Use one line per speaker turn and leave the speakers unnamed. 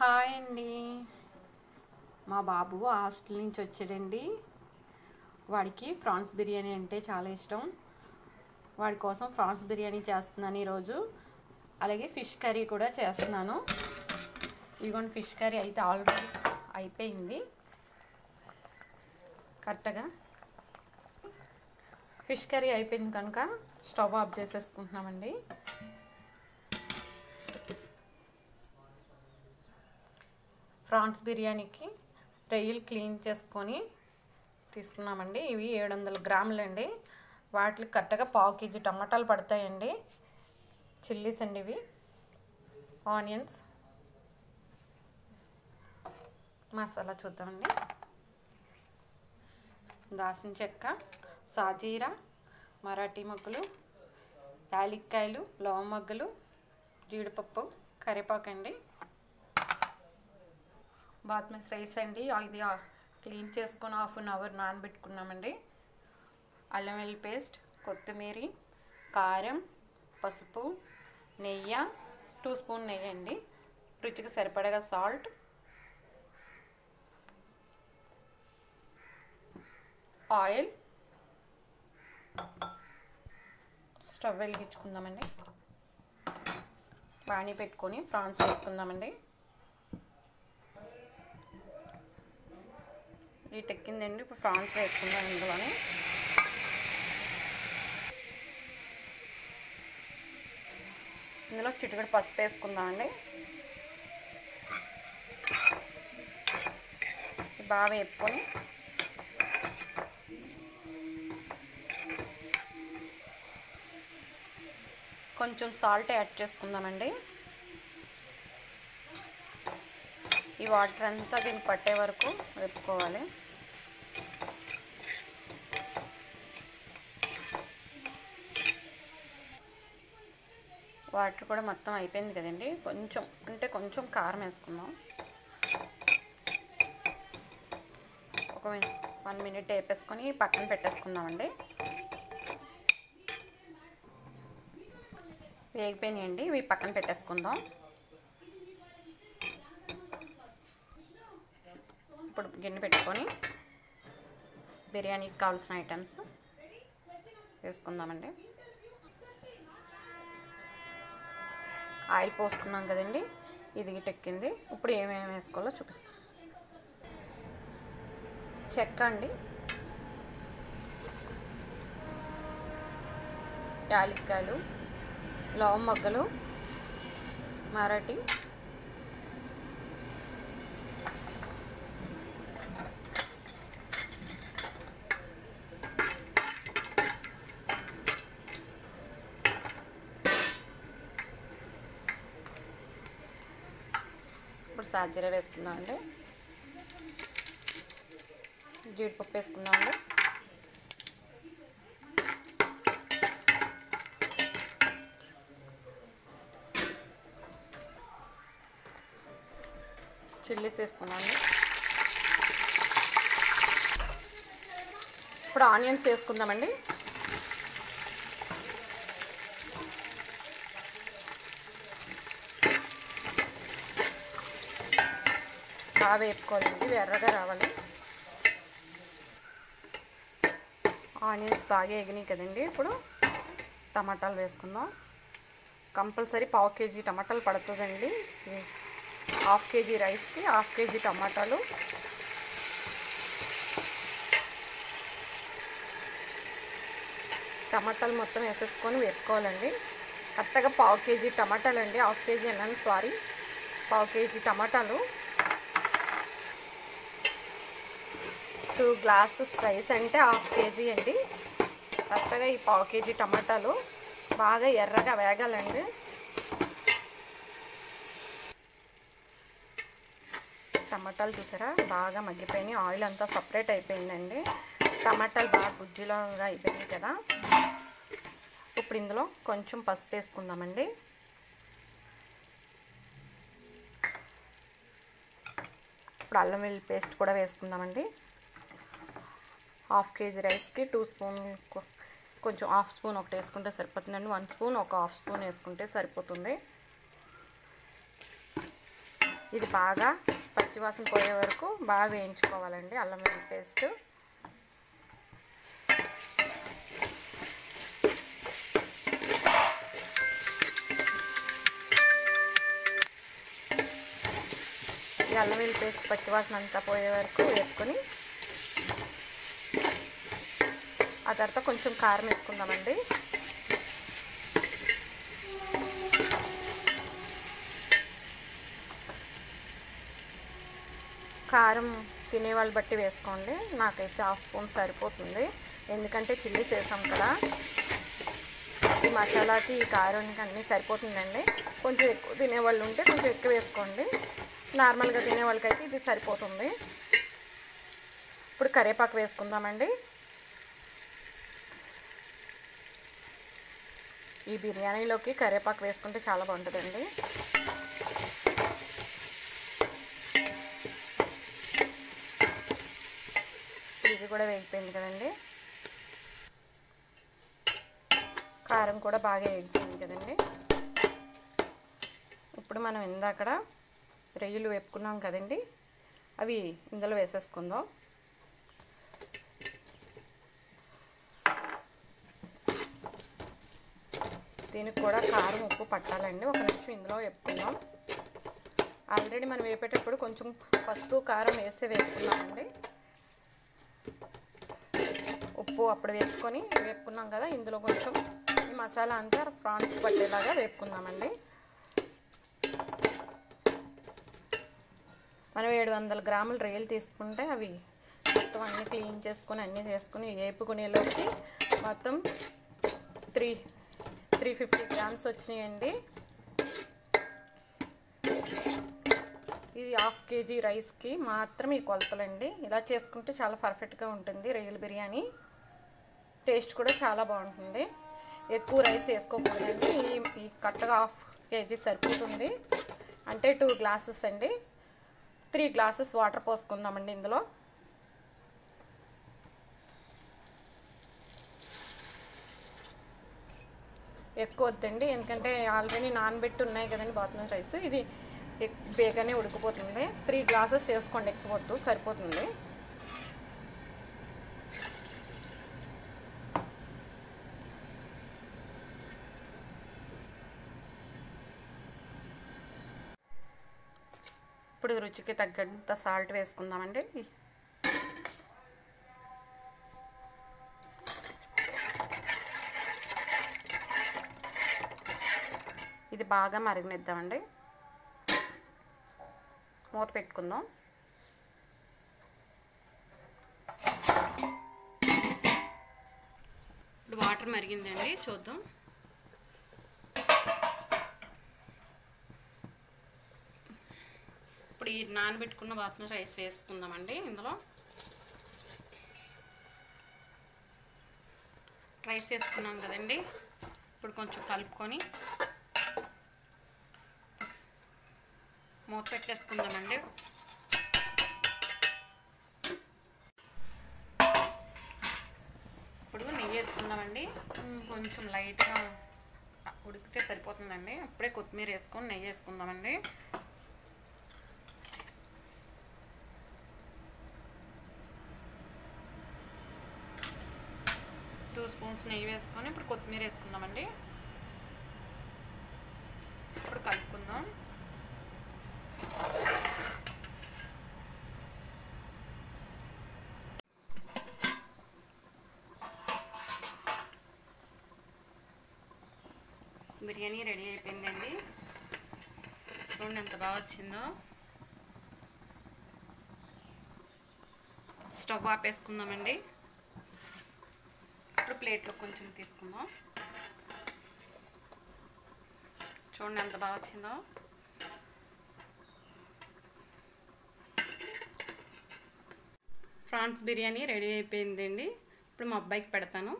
Hi అండి. మా బాబు hostel నుంచి వచ్చాడండి. వాడికి ప్రాన్స్ బిర్యానీ అంటే చాలా ఇష్టం. వాడి కోసం ప్రాన్స్ బిర్యానీ చేస్తున్నాను ఈరోజు. అలాగే ఫిష్ కర్రీ కూడా చేస్తున్నాను. ఇదిగోండి, ఫిష్ కర్రీ అయితే ఆల్రెడీ అయిపోయింది. కరెక్ట్గా ఫిష్ కర్రీ అయిపోయింది కనుక స్టవ్ ఆఫ్ చేసేసుకుంటున్నామండి. ప్రాన్స్ బిర్యానీకి రొయ్యలు క్లీన్ చేసుకొని తీసుకున్నామండి. ఇవి 700 గ్రాములు అండి. వాటికి కరెక్ట్గా పావు కేజీ టమాటాలు పడతాయండి. చిల్లీస్ అండి, ఇవి ఆనియన్స్, మసాలా చూద్దామండి. దాల్చిన చెక్క, సాజీరా, మరాఠీ మొగ్గలు, యాలక్కాయలు, లవంగ మొగ్గలు, జీడిపప్పు, కరివేపాకు అండి. బాస్మతి రైస్ అండి, ఇది క్లీన్ చేసుకొని 1/2 అవర్ నానబెట్టుకున్నామండి. అల్లం వెల్లుల్లి పేస్ట్, కొత్తిమీర, కారం, పసుపు, నెయ్యి, 2 స్పూన్ నెయ్యి అండి, రుచికి సరిపడగా సాల్ట్, ఆయిల్. స్టవ్ వెలిగించుకుందామండి. బాణీ పెట్టుకొని ప్రాన్స్ వేసుకుందామండి. హీట్ ఎక్కిందండి. ఇప్పుడు ప్రాన్స్ వేసుకుందాం. ఇందులోనే చిటికెడు పసుపు వేసుకుందామండి. బాగా వేపుకొని కొంచెం సాల్ట్ యాడ్ చేసుకుందామండి. ఈ వాటర్ అంతా దీనికి పట్టే వరకు వేపుకోవాలి. వాటర్ కూడా మొత్తం అయిపోయింది కదండి. కొంచెం కారం వేసుకుందాం. ఒక 1 మినిట్ వేపేసుకొని పక్కన పెట్టేసుకుందామండి. వేగిపోయినాయండి, ఇవి పక్కన పెట్టేసుకుందాం. ఇప్పుడు గిన్నె పెట్టుకొని బిర్యానీకి కావాల్సిన ఐటమ్స్ వేసుకుందామండి. ఆయిల్ పోసుకున్నాం కదండి, ఇది గిటెక్కింది. ఇప్పుడు ఏమేమి వేసుకోవాలో చూపిస్తాం. చెక్క అండి, యాలక్కాయలు, లవంగ మొగ్గలు, మరాఠీ, ఇప్పుడు సాజీరా వేసుకుందామండి. జీడిపప్పు వేసుకుందామండి. చిల్లీస్ వేసుకున్నామండి. ఇప్పుడు ఆనియన్స్ వేసుకుందామండి. బాగా వేపుకోవాలండి, ఎర్రగా రావాలి. ఆనియన్స్ బాగా ఎగినాయి కదండి. ఇప్పుడు టమాటాలు వేసుకుందాం. కంపల్సరీ పావు కేజీ టమాటాలు పడుతుందండి. 1/2 కేజీ రైస్కి 1/2 కేజీ టమాటాలు. టమాటాలు మొత్తం వేసేసుకొని వేపుకోవాలండి. కరెక్ట్గా పావు కేజీ టమాటాలు అండి. 1/2 కేజీ అన్నాను, సారీ, పావు కేజీ టమాటాలు. 2 గ్లాసెస్ రైస్ అంటే 1/2 కేజీ అండి. కరెక్ట్గా ఈ పావు కేజీ టమాటాలు బాగా ఎర్రగా వేగాలండి. టమాటాలు చూసారా బాగా మగ్గిపోయినాయి, ఆయిల్ అంతా సపరేట్ అయిపోయిందండి. టమాటాలు బాగా గుజ్జులాగా అయిపోయినాయి కదా. ఇప్పుడు ఇందులో కొంచెం పసుపు వేసుకుందామండి. ఇప్పుడు అల్లం వెల్లుల్లి పేస్ట్ కూడా వేసుకుందామండి. 1/2 కేజీ రైస్కి 2 స్పూన్లు, కొంచెం 1/2 స్పూన్ ఒకటి వేసుకుంటే సరిపోతుందండి. 1 స్పూన్ ఒక 1/2 స్పూన్ వేసుకుంటే సరిపోతుంది. ఇది బాగా పచ్చివాసన పోయే వరకు బాగా వేయించుకోవాలండి అల్లం వెల్లుల్లి పేస్ట్. ఈ అల్లం వెల్లుల్లి పేస్ట్ పచ్చివాసన అంతా పోయే వరకు వేసుకొని ఆ తర్వాత కొంచెం కారం వేసుకుందామండి. కారం తినేవాళ్ళు బట్టి వేసుకోండి. నాకైతే 1/2 స్పూన్ సరిపోతుంది, ఎందుకంటే చిల్లీస్ వేసాం కదా. ఈ మసాలాకి ఈ కారానికి అన్నీ సరిపోతుందండి. కొంచెం ఎక్కువ తినేవాళ్ళు ఉంటే కొంచెం ఎక్కువ వేసుకోండి, నార్మల్గా తినేవాళ్ళకైతే ఇది సరిపోతుంది. ఇప్పుడు కరివేపాకు వేసుకుందామండి. ఈ బిర్యానీలోకి కరివేపాకు వేసుకుంటే చాలా బాగుంటుందండి. ఇది కూడా వేగిపోయింది కదండి. కారం కూడా బాగా వేగిపోయింది కదండి. ఇప్పుడు మనం ఇందాకడ రొయ్యలు వేపుకున్నాం కదండి, అవి ఇందులో వేసేసుకుందాం. దీనికి కూడా కారం ఉప్పు పట్టాలండి. ఒక నిమిషం ఇందులో వేపుకుందాం. ఆల్రెడీ మనం వేపేటప్పుడు కొంచెం పసుపు కారం వేస్తే వేపుకున్నామండి. ఉప్పు అప్పుడు వేపుకున్నాం కదా, ఇందులో కొంచెం ఈ మసాలా అంతా ప్రాన్స్ పట్టేలాగా వేపుకుందామండి. మనం 700 గ్రాముల రొయ్యలు తీసుకుంటే అవి మొత్తం అన్నీ క్లీన్ చేసుకొని అన్నీ చేసుకుని వేపుకునేలోకి మొత్తం 350 గ్రామ్స్ వచ్చినాయండి. ఇది 1/2 kg రైస్కి మాత్రం ఈ కొలతలండి. ఇలా చేసుకుంటే చాలా పర్ఫెక్ట్గా ఉంటుంది రొయ్యల బిర్యానీ. టేస్ట్ కూడా చాలా బాగుంటుంది. ఎక్కువ రైస్ వేసుకోకూడదండి. ఈ కట్టగా 1/2 kg సరిపోతుంది, అంటే 2 గ్లాసెస్ అండి. 3 గ్లాసెస్ వాటర్ పోసుకుందామండి ఇందులో. ఎక్కువ వద్దండి, ఎందుకంటే ఆల్రెడీ నానబెట్టి ఉన్నాయి కదండి బాస్మతి రైస్. ఇది బేగానే ఉడికిపోతుంది. 3 గ్లాసెస్ వేసుకోండి, ఎక్కువ వద్దు, సరిపోతుంది. ఇప్పుడు రుచికి తగ్గంత సాల్ట్ వేసుకుందామండి. ఇది బాగా మరగనిద్దామండి. మూత పెట్టుకుందాం. ఇప్పుడు వాటర్ మరిగిందండి, చూద్దాం. ఇప్పుడు ఈ నానబెట్టుకున్న బాస్మతి రైస్ వేసుకుందామండి ఇందులో. రైస్ వేసుకున్నాం కదండి, ఇప్పుడు కొంచెం కలుపుకొని మూత పెట్టేసుకుందామండి. ఇప్పుడు నెయ్యి వేసుకుందామండి. కొంచెం లైట్గా ఉడికితే సరిపోతుందండి. అప్పుడే కొత్తిమీర వేసుకొని నెయ్యి వేసుకుందామండి. టూ స్పూన్స్ నెయ్యి వేసుకొని ఇప్పుడు కొత్తిమీర వేసుకుందామండి. ఇప్పుడు కలుపుకుందాం. బిర్యానీ రెడీ అయిపోయిందండి. చూడండి ఎంత బాగా వచ్చిందో. స్టవ్ ఆపేసుకుందామండి. ఇప్పుడు ప్లేట్లో కొంచెం తీసుకుందాం. చూడండి ఎంత బాగా వచ్చిందో. ప్రాన్స్ బిర్యానీ రెడీ అయిపోయిందండి. ఇప్పుడు మా అబ్బాయికి పెడతాను.